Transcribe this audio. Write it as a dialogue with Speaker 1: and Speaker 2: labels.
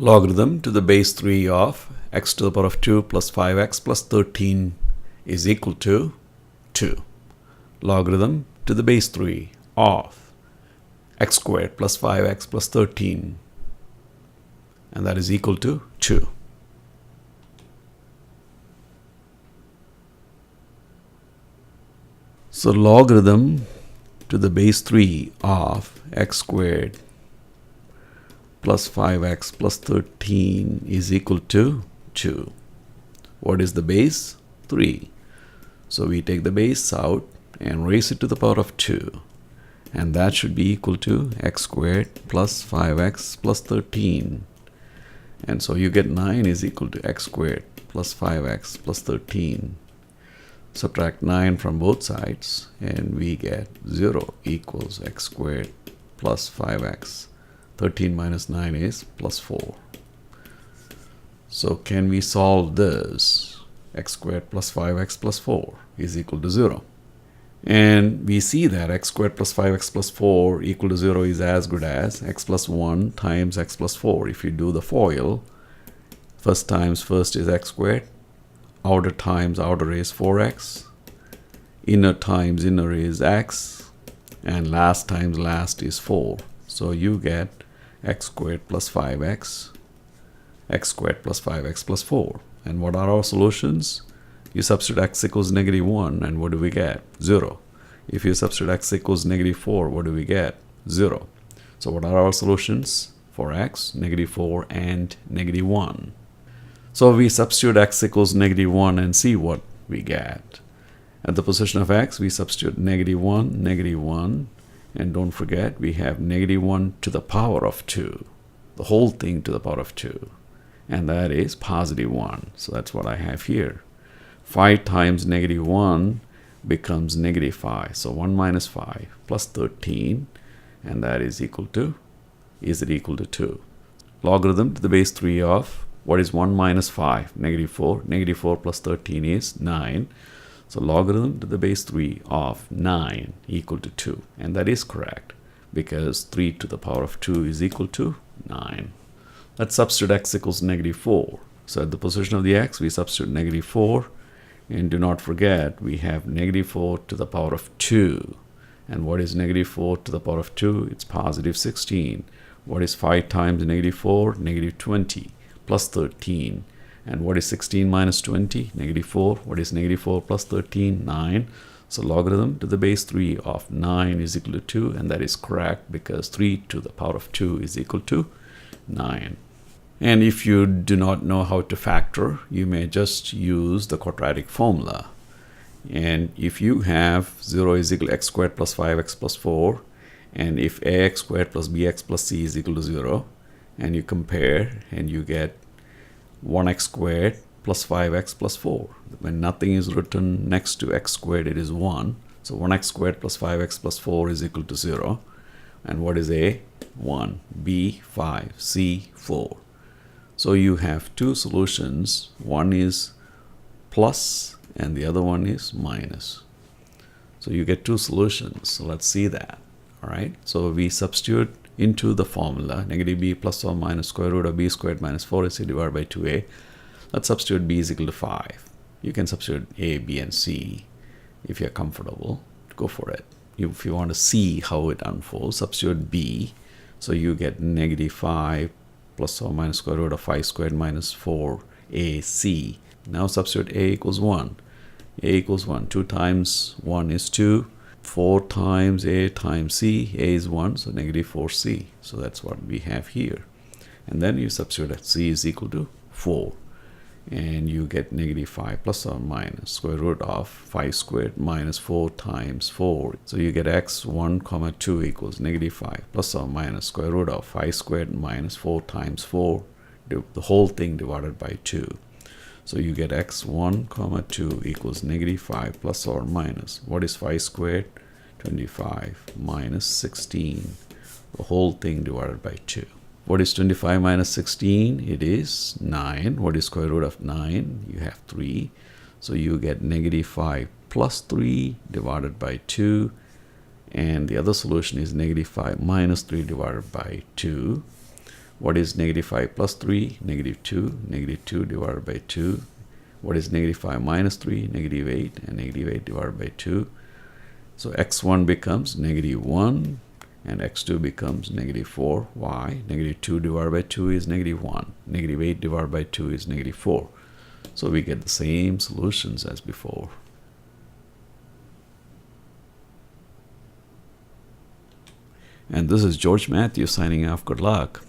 Speaker 1: Logarithm to the base 3 of x to the power of 2 plus 5x plus 13 is equal to 2. Logarithm to the base 3 of x squared plus 5x plus 13, and that is equal to 2. So logarithm to the base 3 of x squared plus 5x plus 13 is equal to 2. What is the base? 3. So we take the base out and raise it to the power of 2. And that should be equal to x squared plus 5x plus 13. And so you get 9 is equal to x squared plus 5x plus 13. Subtract 9 from both sides and we get 0 equals x squared plus 5x. 13 minus 9 is plus 4. So can we solve this? X squared plus 5x plus 4 is equal to 0. And we see that x squared plus 5x plus 4 equal to 0 is as good as x plus 1 times x plus 4. If you do the FOIL, first times first is x squared, outer times outer is 4x, inner times inner is x, and last times last is 4. So you get x squared plus 5x, x squared plus 5x plus 4. And what are our solutions? You substitute x equals negative 1, and what do we get? 0. If you substitute x equals negative 4, what do we get? 0. So what are our solutions for x? Negative 4 and negative 1. So we substitute x equals negative 1 and see what we get. At the position of x, we substitute negative 1, and don't forget we have negative 1 to the power of 2, the whole thing to the power of 2, and that is positive 1. So that's what I have here. 5 times negative 1 becomes negative 5. So 1 minus 5 plus 13, and that is equal to, is it equal to 2? Logarithm to the base 3 of, what is 1 minus 5? Negative 4. Negative 4 plus 13 is 9. So logarithm to the base 3 of 9 equal to 2. And that is correct, because 3 to the power of 2 is equal to 9. Let's substitute x equals negative 4. So at the position of the x, we substitute negative 4. And do not forget, we have negative 4 to the power of 2. And what is negative 4 to the power of 2? It's positive 16. What is 5 times negative 4? Negative 20 plus 13. And what is 16 minus 20? Negative 4. What is negative 4 plus 13? 9. So logarithm to the base 3 of 9 is equal to 2. And that is correct, because 3 to the power of 2 is equal to 9. And if you do not know how to factor, you may just use the quadratic formula. And if you have 0 is equal to x squared plus 5x plus 4, and if ax squared plus bx plus c is equal to 0, and you compare and you get 1x squared plus 5x plus 4. When nothing is written next to x squared, it is 1. So 1x squared plus 5x plus 4 is equal to 0. And what is a? 1. B, 5. C, 4. So you have two solutions. One is plus and the other one is minus. So you get two solutions. So let's see that. All right. So we substitute into the formula negative b plus or minus square root of b squared minus 4ac divided by 2a. Let's substitute b is equal to 5. You can substitute a, b, and c if you're comfortable. Go for it. If you want to see how it unfolds, substitute b. So you get negative 5 plus or minus square root of 5 squared minus 4ac. Now substitute a equals 1. A equals 1. 2 times 1 is 2. 4 times a times c. A is 1, so negative 4c. So that's what we have here. And then you substitute that c is equal to 4. And you get negative 5 plus or minus square root of 5 squared minus 4 times 4. So you get x 1 comma 2 equals negative 5 plus or minus square root of 5 squared minus 4 times 4, the whole thing divided by 2. So you get x 1 comma 2 equals negative 5 plus or minus. What is 5 squared? 25 minus 16. The whole thing divided by 2. What is 25 minus 16? It is 9. What is square root of 9? You have 3. So you get negative 5 plus 3 divided by 2. And the other solution is negative 5 minus 3 divided by 2. What is negative 5 plus 3? Negative 2. Negative 2 divided by 2. What is negative 5 minus 3? Negative 8. And negative 8 divided by 2. So x1 becomes negative 1. And x2 becomes negative 4. Why? Negative 2 divided by 2 is negative 1. Negative 8 divided by 2 is negative 4. So we get the same solutions as before. And this is George Mathew signing off. Good luck.